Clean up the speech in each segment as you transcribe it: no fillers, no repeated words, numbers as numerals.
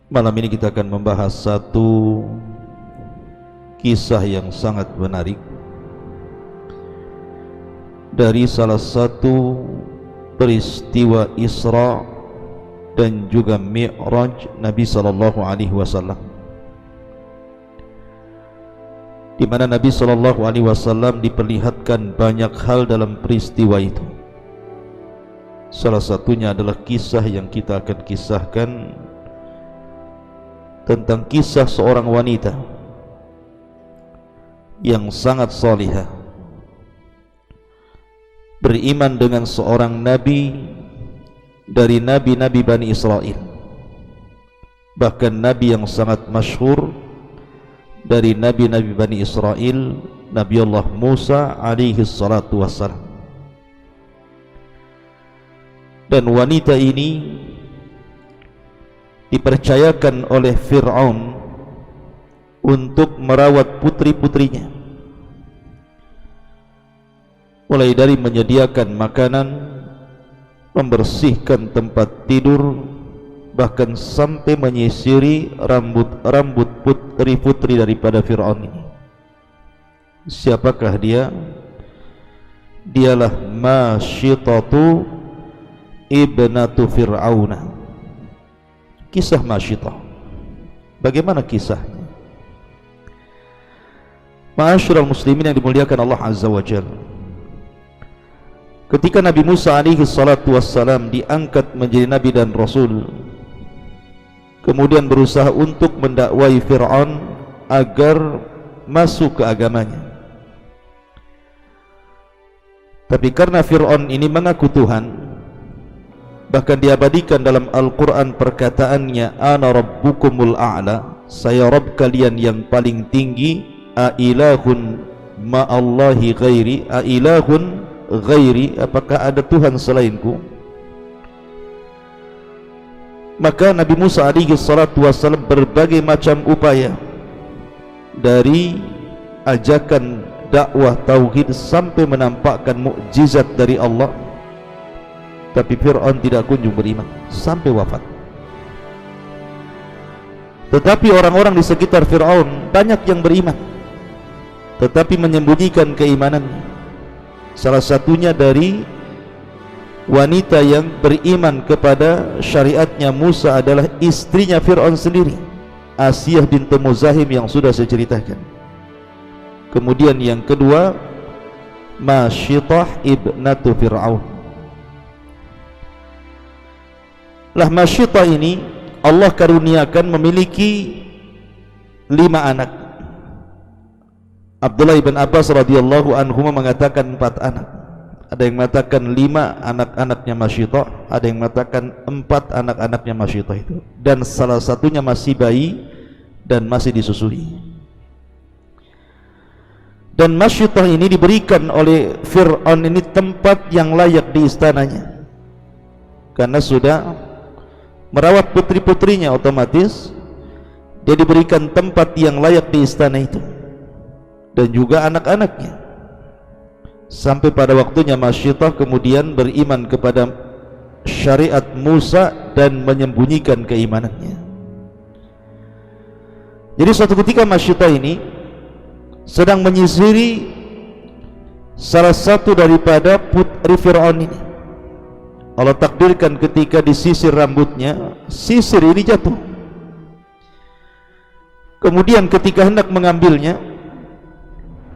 Malam ini kita akan membahas satu kisah yang sangat menarik dari salah satu peristiwa Isra dan juga Mi'raj Nabi sallallahu alaihi wasallam, di mana Nabi sallallahu alaihi wasallam diperlihatkan banyak hal dalam peristiwa itu. Salah satunya adalah kisah yang kita akan kisahkan tentang kisah seorang wanita yang sangat salihah, beriman dengan seorang nabi dari nabi-nabi Bani Israel, bahkan nabi yang sangat masyhur dari nabi-nabi Bani Israel, Nabi Allah Musa alaihi salatu wassalam. Dan wanita ini dipercayakan oleh Fir'aun untuk merawat putri-putrinya, mulai dari menyediakan makanan, membersihkan tempat tidur, bahkan sampai menyisiri rambut-rambut putri-putri daripada Fir'aun ini. Siapakah dia? Dialah Masyitatu ibnatu Fir'auna. Kisah Masyitah, bagaimana kisahnya? Ma'asyiral muslimin yang dimuliakan Allah Azza wa Jalla, ketika Nabi Musa alaihi salatu wassalam diangkat menjadi nabi dan rasul, kemudian berusaha untuk mendakwai Fir'aun agar masuk ke agamanya. Tapi karena Fir'aun ini mengaku Tuhan, bahkan diabadikan dalam Al-Quran perkataannya, ana rabbukumul a'la, saya Rabb kalian yang paling tinggi. Ailahun ma'allahi ghairi, ailahun ghairi, apakah ada Tuhan selainku? Maka Nabi Musa alaihi salatu wassalam berbagai macam upaya, dari ajakan dakwah tauhid sampai menampakkan mukjizat dari Allah, tapi Fir'aun tidak kunjung beriman sampai wafat. Tetapi orang-orang di sekitar Fir'aun banyak yang beriman, tetapi menyembunyikan keimanannya. Salah satunya dari wanita yang beriman kepada syariatnya Musa adalah istrinya Fir'aun sendiri, Asiyah bintu Muzahim, yang sudah saya ceritakan. Kemudian yang kedua, Masyitah ibnatu Fir'aun. Lah Masyitah ini Allah karuniakan memiliki 5 anak. Abdullah ibn Abbas radhiyallahu anhu mengatakan 4 anak. Ada yang mengatakan 5 anak-anaknya Masyitah, ada yang mengatakan 4 anak-anaknya Masyitah itu, dan salah satunya masih bayi dan masih disusui. Dan Masyitah ini diberikan oleh Fir'aun ini tempat yang layak di istananya, karena sudah merawat putri-putrinya, otomatis dia diberikan tempat yang layak di istana itu, dan juga anak-anaknya. Sampai pada waktunya Masyitah kemudian beriman kepada syariat Musa dan menyembunyikan keimanannya. Jadi suatu ketika Masyitah ini sedang menyisiri salah satu daripada putri Fir'aun ini. Allah takdirkan ketika disisir rambutnya, sisir ini jatuh. Kemudian ketika hendak mengambilnya,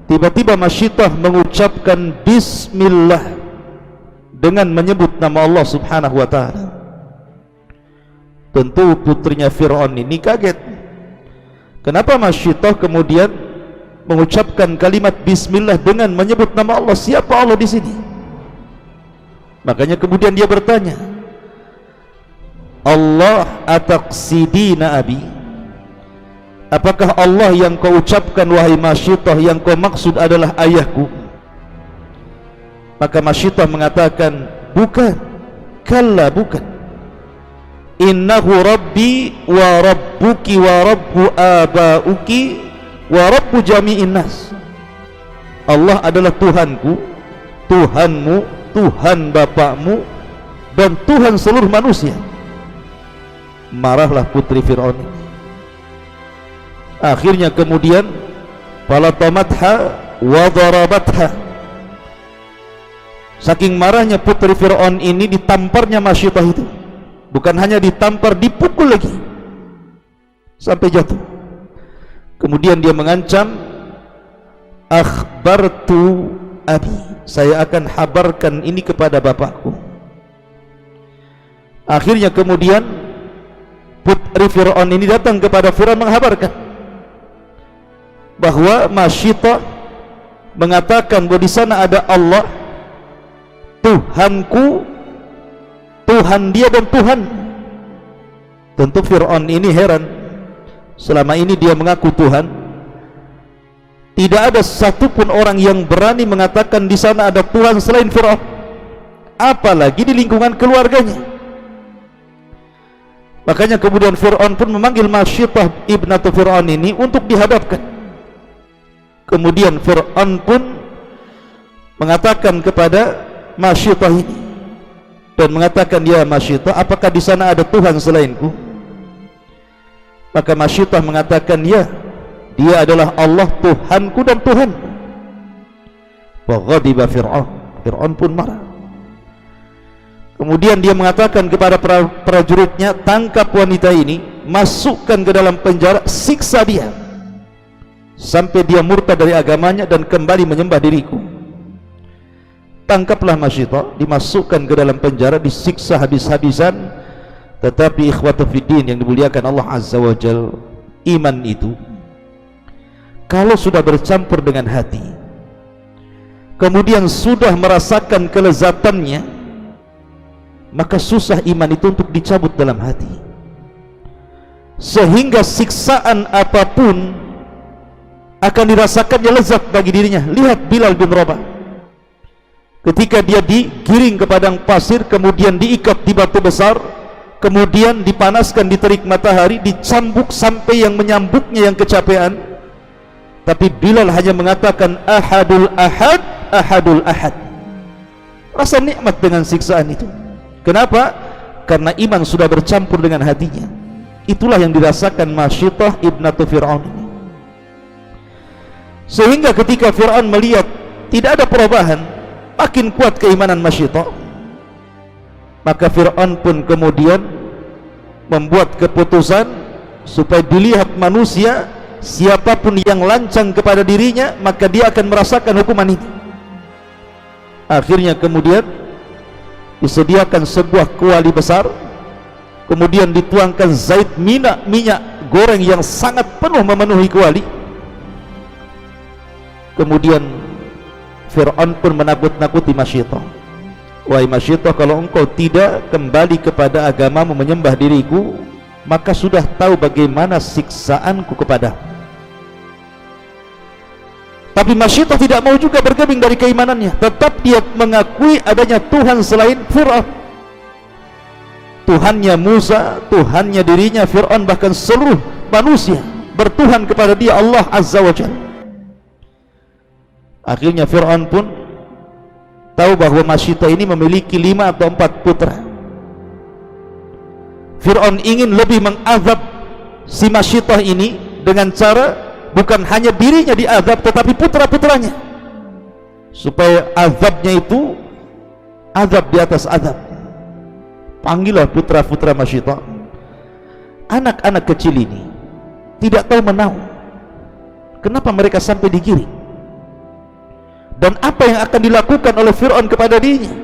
tiba-tiba Masyitah mengucapkan bismillah dengan menyebut nama Allah subhanahu wa ta'ala. Tentu putrinya Fir'aun ini kaget. Kenapa Masyitah kemudian mengucapkan kalimat bismillah dengan menyebut nama Allah? Siapa Allah di sini? Makanya kemudian dia bertanya, Allah ataqsidina abi, apakah Allah yang kau ucapkan wahai Masyitah, yang kau maksud adalah ayahku? Maka Masyitah mengatakan, bukan, kalla, bukan. Innahu rabbi wa rabbuki wa rabbu abauki wa rabbu jami'in nas. Allah adalah Tuhanku, Tuhanmu, Tuhan bapakmu, dan Tuhan seluruh manusia. marahlah putri Fir'aun ini. Akhirnya kemudian falatamatha wa darabatha, saking marahnya putri Fir'aun ini ditamparnya Masyitah itu, bukan hanya ditampar, dipukul lagi sampai jatuh. Kemudian dia mengancam, akhbartu abi, saya akan habarkan ini kepada bapakku. Akhirnya kemudian putri Fir'aun ini datang kepada Fir'aun menghabarkan bahwa Masyitah mengatakan bahwa di sana ada Allah, Tuhanku, Tuhan dia dan Tuhan. Tentu Fir'aun ini heran, selama ini dia mengaku Tuhan, tidak ada satupun orang yang berani mengatakan di sana ada Tuhan selain Fir'aun, apalagi di lingkungan keluarganya. Makanya kemudian Fir'aun pun memanggil Masyitah ibnatu Fir'aun ini untuk dihadapkan. Kemudian Fir'aun pun mengatakan kepada Masyitah ini dan mengatakan, ya Masyitah, apakah di sana ada Tuhan selainku? Maka Masyitah mengatakan, ya, dia adalah Allah, Tuhanku dan Tuhan. Wa ghadiba Fir'aun, Fir'aun pun marah. Kemudian dia mengatakan kepada prajuritnya, tangkap wanita ini, masukkan ke dalam penjara, siksa dia sampai dia murtad dari agamanya dan kembali menyembah diriku. Tangkaplah Masyitah, dimasukkan ke dalam penjara, disiksa habis-habisan. Tetapi ikhwatu fiddin yang dimuliakan Allah Azza wa Jal, iman itu kalau sudah bercampur dengan hati, kemudian sudah merasakan kelezatannya, maka susah iman itu untuk dicabut dalam hati, sehingga siksaan apapun akan dirasakannya lezat bagi dirinya. Lihat Bilal bin Rabah, ketika dia digiring ke padang pasir, kemudian diikat di batu besar, kemudian dipanaskan di terik matahari, dicambuk sampai yang menyambuknya yang kecapean, tapi Bilal hanya mengatakan ahadul ahad, ahadul ahad. Rasa nikmat dengan siksaan itu. Kenapa? Karena iman sudah bercampur dengan hatinya. Itulah yang dirasakan Masyitah ibnatu Fir'aun ini. Sehingga ketika Fir'aun melihat tidak ada perubahan, makin kuat keimanan Masyitah, maka Fir'aun pun kemudian membuat keputusan supaya dilihat manusia, siapapun yang lancang kepada dirinya, maka dia akan merasakan hukuman ini. Akhirnya kemudian disediakan sebuah kuali besar, kemudian dituangkan zait, minyak goreng yang sangat penuh memenuhi kuali. Kemudian Fir'aun pun menakut-nakuti Masyitah, wahai Masyitah, kalau engkau tidak kembali kepada agamamu menyembah diriku, maka sudah tahu bagaimana siksaanku kepadamu. Tapi Masyitah tidak mau juga bergeming dari keimanannya, tetap dia mengakui adanya Tuhan selain Fir'aun. Tuhannya Musa, Tuhannya dirinya, Fir'aun, bahkan seluruh manusia bertuhan kepada dia, Allah Azza wa Jalla. Akhirnya Fir'aun pun tahu bahwa Masyitah ini memiliki 5 atau 4 putra. Fir'aun ingin lebih mengazab si Masyitah ini dengan cara bukan hanya dirinya diazab, tetapi putra-putranya, supaya azabnya itu azab di atas azab. Panggillah putra-putra Masyitah. Anak-anak kecil ini tidak tahu menahu kenapa mereka sampai digiring, dan apa yang akan dilakukan oleh Fir'aun kepada dirinya.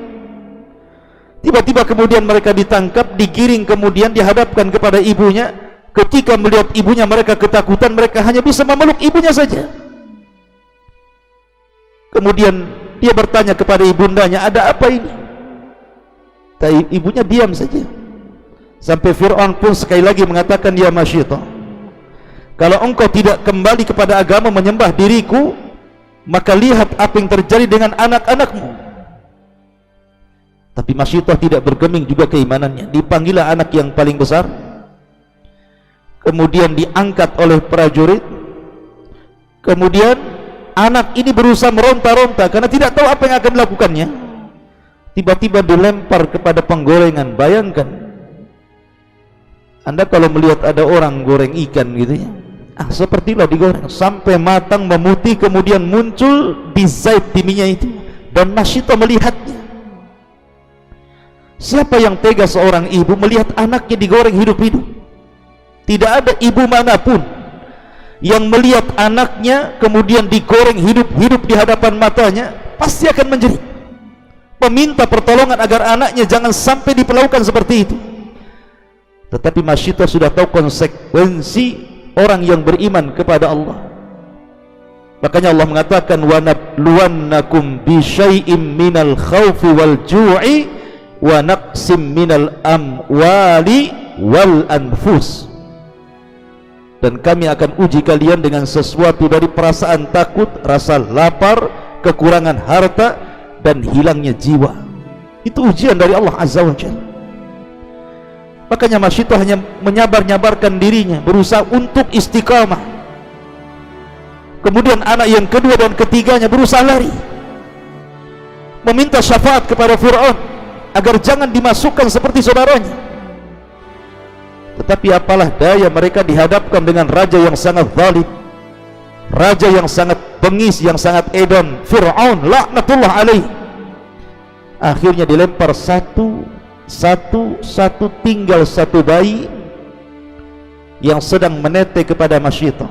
Tiba-tiba kemudian mereka ditangkap, digiring, kemudian dihadapkan kepada ibunya. Ketika melihat ibunya, mereka ketakutan, mereka hanya bisa memeluk ibunya saja. Kemudian dia bertanya kepada ibundanya, ada apa ini? Tapi ibunya diam saja. Sampai Fir'aun pun sekali lagi mengatakan, ya Masyitah, kalau engkau tidak kembali kepada agama menyembah diriku, maka lihat apa yang terjadi dengan anak-anakmu. Tapi Masyitah tidak bergeming juga keimanannya. Dipanggillah anak yang paling besar, kemudian diangkat oleh prajurit. Kemudian anak ini berusaha meronta-ronta karena tidak tahu apa yang akan dilakukannya. Tiba-tiba dilempar kepada penggorengan. Bayangkan, Anda kalau melihat ada orang goreng ikan gitu ya, sepertilah digoreng sampai matang memutih, kemudian muncul di zait di minyak itu, dan Masyitah melihatnya. Siapa yang tega seorang ibu melihat anaknya digoreng hidup-hidup? Tidak ada ibu manapun yang melihat anaknya kemudian digoreng hidup-hidup di hadapan matanya pasti akan menjerit, meminta pertolongan agar anaknya jangan sampai diperlakukan seperti itu. Tetapi Masyitah sudah tahu konsekuensi orang yang beriman kepada Allah. Makanya Allah mengatakan wa nabluwannakum bi syai'im minal khaufi wal ju'i wa naqsim minal amwali wal anfus. Dan kami akan uji kalian dengan sesuatu dari perasaan takut, rasa lapar, kekurangan harta, dan hilangnya jiwa. Itu ujian dari Allah Azza wa Jalla. Makanya Masyitah hanya menyabar-nyabarkan dirinya, berusaha untuk istiqamah. Kemudian anak yang kedua dan ketiganya berusaha lari, meminta syafaat kepada Fir'aun agar jangan dimasukkan seperti saudaranya. Tetapi apalah daya, mereka dihadapkan dengan raja yang sangat zalim, raja yang sangat bengis, yang sangat edon, Fir'aun laknatullah alaih. Akhirnya dilempar satu tinggal satu bayi yang sedang menetek kepada Masyitah.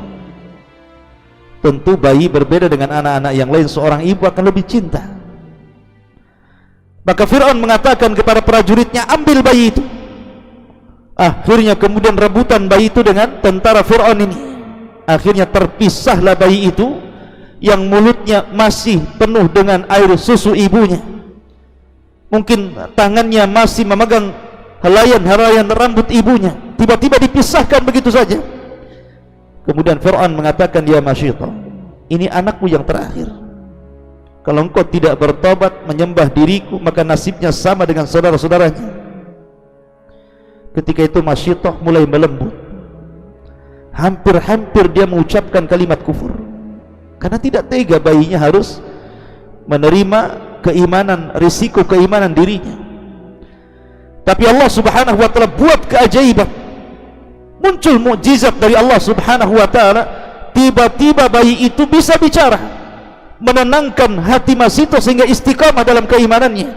Tentu bayi berbeda dengan anak-anak yang lain, seorang ibu akan lebih cinta. Maka Fir'aun mengatakan kepada prajuritnya, ambil bayi itu. Akhirnya kemudian rebutan bayi itu dengan tentara Fir'aun ini. Akhirnya terpisahlah bayi itu yang mulutnya masih penuh dengan air susu ibunya. Mungkin tangannya masih memegang helaian-helaian rambut ibunya, tiba-tiba dipisahkan begitu saja. Kemudian Fir'aun mengatakan, ya Masyitah, ini anakmu yang terakhir. Kalau engkau tidak bertobat menyembah diriku, maka nasibnya sama dengan saudara-saudaranya. Ketika itu Masyitah mulai melembut, hampir-hampir dia mengucapkan kalimat kufur, karena tidak tega bayinya harus menerima keimanan, risiko keimanan dirinya. Tapi Allah Subhanahu wa ta'ala buat keajaiban, muncul mukjizat dari Allah Subhanahu wa ta'ala. Tiba-tiba bayi itu bisa bicara, menenangkan hati Masyitah sehingga istiqamah dalam keimanannya,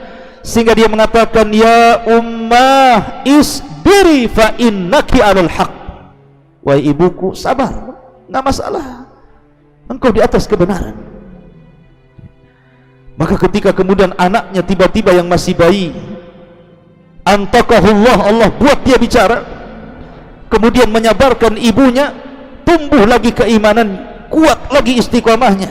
sehingga dia mengatakan, ya ummah isbiri fa innaki alal haq. Wahai ibuku, sabar, enggak masalah, engkau di atas kebenaran. Maka ketika kemudian anaknya tiba-tiba yang masih bayi, antakahullah, Allah buat dia bicara, kemudian menyabarkan ibunya, tumbuh lagi keimanan, kuat lagi istiqamahnya,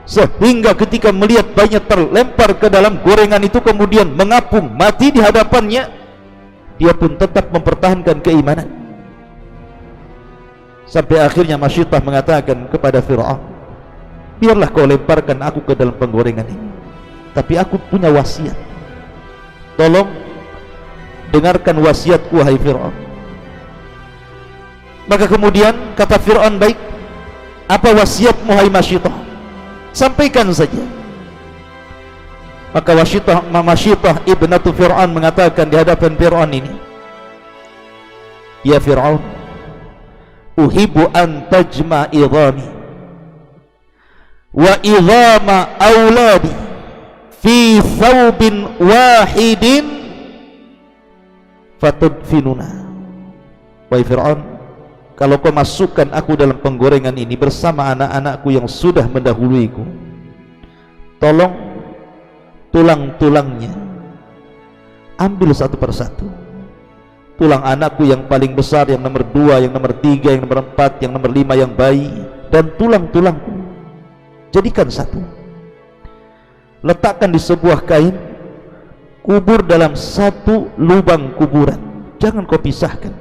sehingga ketika melihat bayinya terlempar ke dalam gorengan itu kemudian mengapung mati di hadapannya, dia pun tetap mempertahankan keimanan. Sampai akhirnya Masyitah mengatakan kepada Fir'aun, biarlah kau lemparkan aku ke dalam penggorengan ini, tapi aku punya wasiat, tolong dengarkan wasiatku wahai Fir'aun. Maka kemudian kata Fir'aun, baik, apa wasiatmu wahai Masyitah, sampaikan saja. Maka Masyitah ibnatu Fir'aun mengatakan di hadapan Fir'aun ini, ya Fir'aun, uhibbu an tajma idhami wa idhama auladi fi thawbin wahidin fatudfinuna. Wahai Fir'aun, kalau kau masukkan aku dalam penggorengan ini bersama anak-anakku yang sudah mendahuluiku, tolong tulang-tulangnya ambil satu persatu. Tulang anakku yang paling besar, yang nomor 2, yang nomor 3, yang nomor 4, yang nomor 5 yang bayi, dan tulang-tulangku jadikan satu, letakkan di sebuah kain, kubur dalam satu lubang kuburan, jangan kau pisahkan.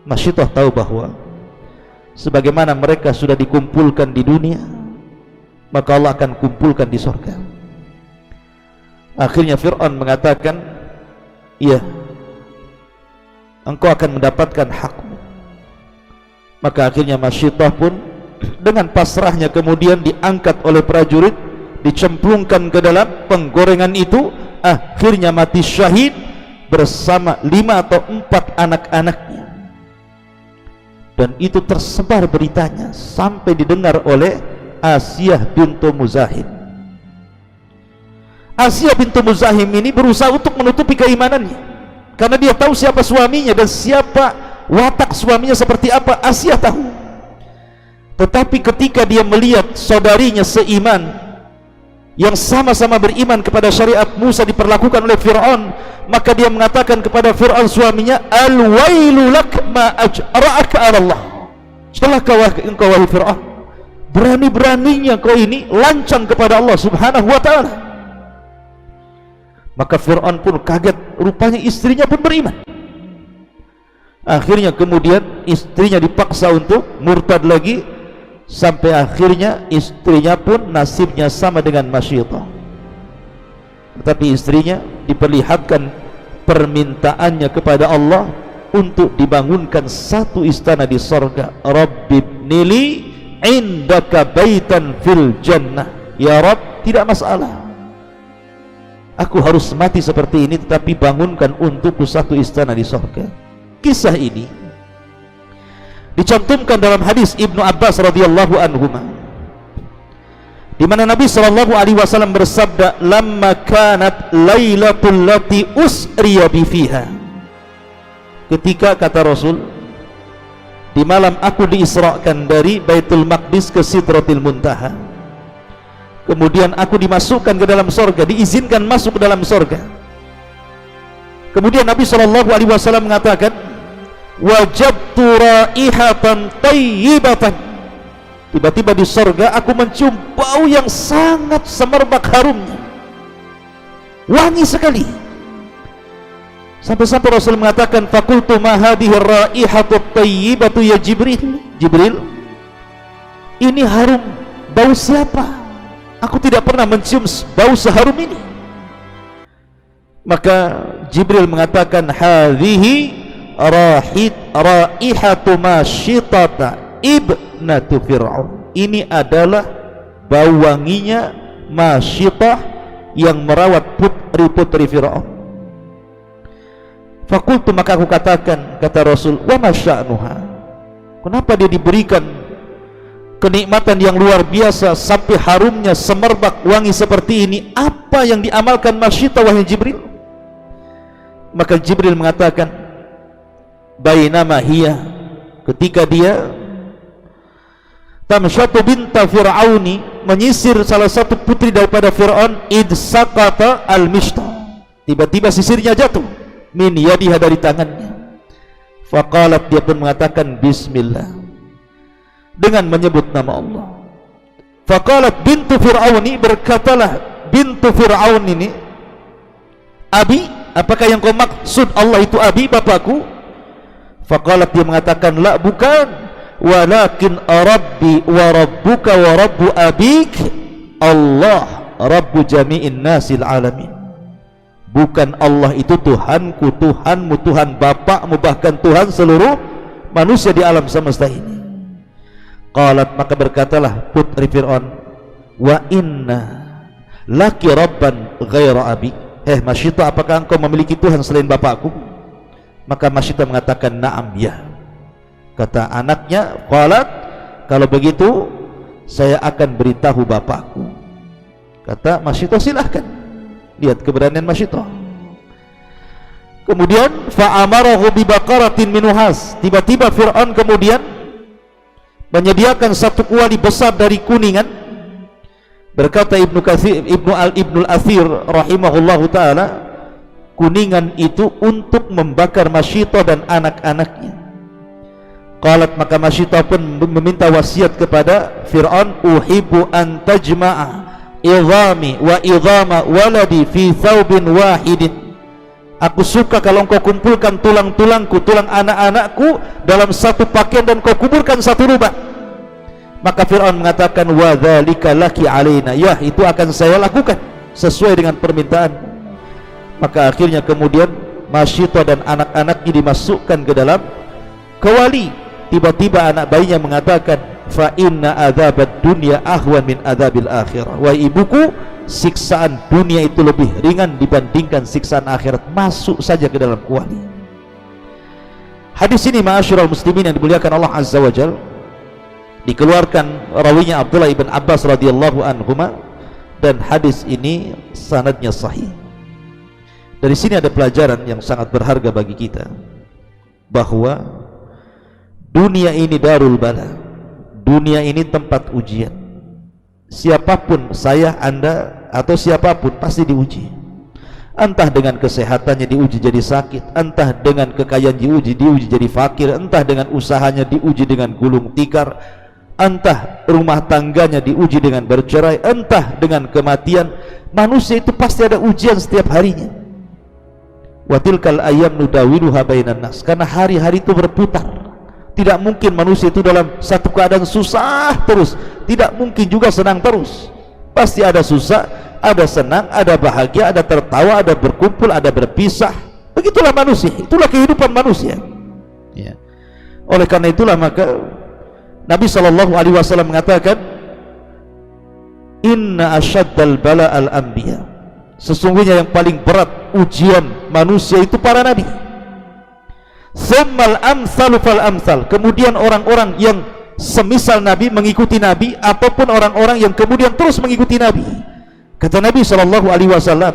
Masyitah tahu bahwa sebagaimana mereka sudah dikumpulkan di dunia, maka Allah akan kumpulkan di surga. Akhirnya Fir'aun mengatakan, iya, engkau akan mendapatkan hakmu. Maka akhirnya Masyitah pun dengan pasrahnya kemudian diangkat oleh prajurit, dicemplungkan ke dalam penggorengan itu, akhirnya mati syahid bersama 5 atau 4 anak-anaknya, dan itu tersebar beritanya sampai didengar oleh Asiyah bintu Muzahim. Asiyah bintu Muzahim ini berusaha untuk menutupi keimanannya karena dia tahu siapa suaminya dan siapa watak suaminya seperti apa. Asiyah tahu, tetapi ketika dia melihat saudarinya seiman yang sama-sama beriman kepada syariat Musa diperlakukan oleh Fir'aun, maka dia mengatakan kepada Fir'aun suaminya, al-wailu lak ma ajra'aka ala Allah. Celaka engkau wahai Fir'aun, berani-beraninya kau ini lancang kepada Allah subhanahu wa ta'ala. Maka Fir'aun pun kaget, rupanya istrinya pun beriman. Akhirnya kemudian istrinya dipaksa untuk murtad lagi, sampai akhirnya istrinya pun nasibnya sama dengan Masyidah. Tetapi istrinya diperlihatkan permintaannya kepada Allah untuk dibangunkan satu istana di sorga. Rabbibnili indaka baitan fil jannah. Ya Rabb, tidak masalah, aku harus mati seperti ini, tetapi bangunkan untukku satu istana di sorga. Kisah ini dicantumkan dalam hadis Ibnu Abbas radhiyallahu anhuma, di mana Nabi sallallahu alaihi wasallam bersabda, "Lamma kanat lailatul lati usriya bi fiha." Ketika, kata Rasul, di malam aku diisrakan dari Baitul Maqdis ke Sidratil Muntaha, kemudian aku dimasukkan ke dalam sorga, diizinkan masuk ke dalam sorga. Kemudian Nabi sallallahu alaihi wasallam mengatakan, wajadtu raihatan tayyibatan. Tiba-tiba di sorga aku mencium bau yang sangat semerbak harumnya, wangi sekali. Sampai-sampai Rasul mengatakan, fakultu ma hadhihi raihatu tayyibatu ya Jibril. Jibril, ini harum bau siapa? Aku tidak pernah mencium bau seharum ini. Maka Jibril mengatakan, hadhihi raihatu Masyitata ibnatu Fir'aun. Ini adalah bau wanginya Masyitah yang merawat putri-putri Fir'aun. Fakultu, maka aku katakan, kata Rasul, wa masya'nuha, kenapa dia diberikan kenikmatan yang luar biasa sampai harumnya semerbak wangi seperti ini? Apa yang diamalkan Masyitah wahai Jibril? Maka Jibril mengatakan, bainama hiya, ketika dia tamsyatu binta Fir'auni, menyisir salah satu putri daripada Fir'aun, id sakata al-mishtah, tiba-tiba sisirnya jatuh, min yadiha, dari tangannya. Faqalat, dia pun mengatakan bismillah, dengan menyebut nama Allah. Faqalat bintu Fir'auni, berkatalah bintu Fir'aun ini, abi, apakah yang kau maksud Allah itu abi, bapakku? Faqalat, dia mengatakan, la, bukan, walakin rabbi wa rabbuka wa rabbu abik Allah rabbu jami'in nasil alamin. Bukan Allah itu Tuhanku, Tuhanmu, Tuhan bapakmu, bahkan Tuhan seluruh manusia di alam semesta ini. Qalat, maka berkatalah putri Fir'aun, wa inna laki rabban ghaira abik. Masyitah, apakah engkau memiliki Tuhan selain bapakku? Maka Masyitah mengatakan, na'am, ya. Kata anaknya, qalat, kalau begitu saya akan beritahu bapakku. Kata Masyitah, silahkan. Lihat keberanian Masyitah. Kemudian fa'amarahu bibaqaratin minuhas, tiba-tiba Fir'aun kemudian menyediakan satu kuali besar dari kuningan. Berkata Ibnu al-Athir rahimahullahu ta'ala, kuningan itu untuk membakar Masyitah dan anak-anaknya. Qalat, maka Masyitah pun meminta wasiat kepada Fir'aun, uhibbu an tajma'a idhami wa idhama waladi fi thawbin wahidin. Aku suka kalau engkau kumpulkan tulang-tulangku, tulang anak-anakku dalam satu pakaian dan kau kuburkan satu rubah. Maka Fir'aun mengatakan, wa dzalika laki alaina, ya, itu akan saya lakukan sesuai dengan permintaan. Maka akhirnya kemudian Masyitah dan anak-anaknya dimasukkan ke dalam kewali. Tiba-tiba anak bayinya mengatakan, fa inna adzabad dunya ahwan min adzabil akhirah. Wahai ibuku, siksaan dunia itu lebih ringan dibandingkan siksaan akhirat, masuk saja ke dalam kuali. Hadis ini ma'asyiral muslimin yang dimuliakan Allah Azza wa Jalla, dikeluarkan rawinya Abdullah ibn Abbas radhiyallahu anhuma, dan hadis ini sanadnya sahih. Dari sini ada pelajaran yang sangat berharga bagi kita, bahwa dunia ini darul bala, dunia ini tempat ujian. Siapapun, saya, anda, atau siapapun pasti diuji. Entah dengan kesehatannya diuji jadi sakit, entah dengan kekayaan diuji jadi fakir, entah dengan usahanya diuji dengan gulung tikar, entah rumah tangganya diuji dengan bercerai, entah dengan kematian. Manusia itu pasti ada ujian setiap harinya. Wa tilkal ayyam nudawiluha bainan nas, karena hari-hari itu berputar. Tidak mungkin manusia itu dalam satu keadaan susah terus, tidak mungkin juga senang terus. Pasti ada susah, ada senang, ada bahagia, ada tertawa, ada berkumpul, ada berpisah. Begitulah manusia, itulah kehidupan manusia ya. Oleh karena itulah maka Nabi SAW mengatakan, inna asyaddal bala al-anbiya, sesungguhnya yang paling berat ujian manusia itu para nabi. Tsummal amsalu fal amsal, kemudian orang-orang yang semisal nabi mengikuti nabi, ataupun orang-orang yang kemudian terus mengikuti nabi. Kata Nabi SAW,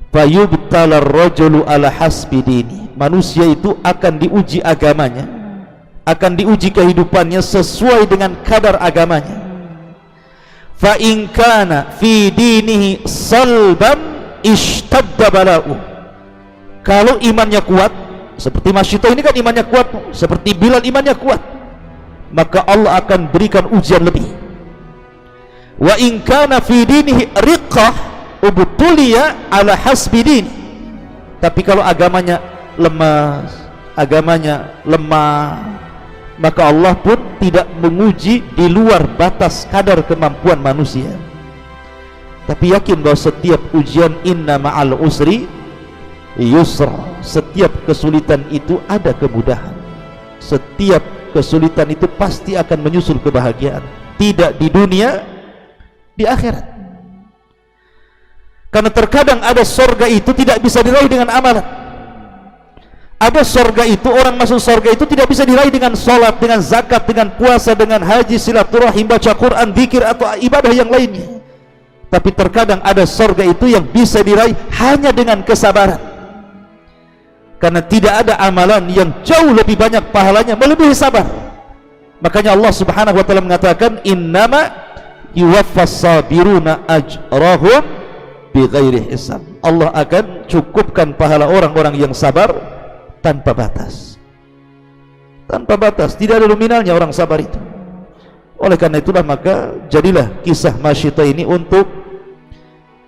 fayubtalar rajulu ala hasbi dini, manusia itu akan diuji agamanya, akan diuji kehidupannya sesuai dengan kadar agamanya. Fa in kana fi dinihi salban ishtadda bala'u, kalau imannya kuat, seperti Masyito ini kan imannya kuat, seperti Bilal imannya kuat, maka Allah akan berikan ujian lebih. Wa in kana fi dinihi riqqah ubtuliya ala hasbi dini, tapi kalau agamanya lemah, maka Allah pun tidak menguji di luar batas kadar kemampuan manusia. Tapi yakin bahwa setiap ujian, inna ma'al usri yusra, setiap kesulitan itu ada kemudahan, setiap kesulitan itu pasti akan menyusul kebahagiaan, tidak di dunia, di akhirat. Karena terkadang ada surga itu tidak bisa diraih dengan amalan. Ada surga itu, orang masuk surga itu tidak bisa diraih dengan sholat, dengan zakat, dengan puasa, dengan haji, silaturahim, baca Quran, zikir, atau ibadah yang lainnya. Tapi terkadang ada surga itu yang bisa diraih hanya dengan kesabaran. Karena tidak ada amalan yang jauh lebih banyak pahalanya melebihi sabar. Makanya Allah Subhanahu wa taala mengatakan, innama yuwaffas sabiruna ajrahum bighairi hisab, Allah akan cukupkan pahala orang-orang yang sabar tanpa batas. Tanpa batas, tidak ada nominalnya orang sabar itu. Oleh karena itulah maka jadilah kisah Masyito ini untuk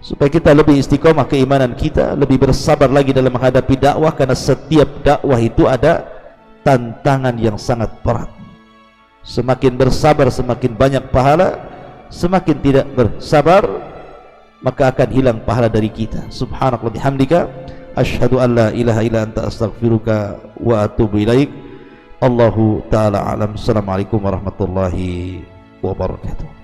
supaya kita lebih istiqomah keimanan kita, lebih bersabar lagi dalam menghadapi dakwah, karena setiap dakwah itu ada tantangan yang sangat berat. Semakin bersabar semakin banyak pahala, semakin tidak bersabar maka akan hilang pahala dari kita. Subhanallah bihamdika, asyhadu an la ilaha illa anta, astaghfiruka wa atubu ilaik. Allahu ta'ala alam. Assalamualaikum warahmatullahi wabarakatuh.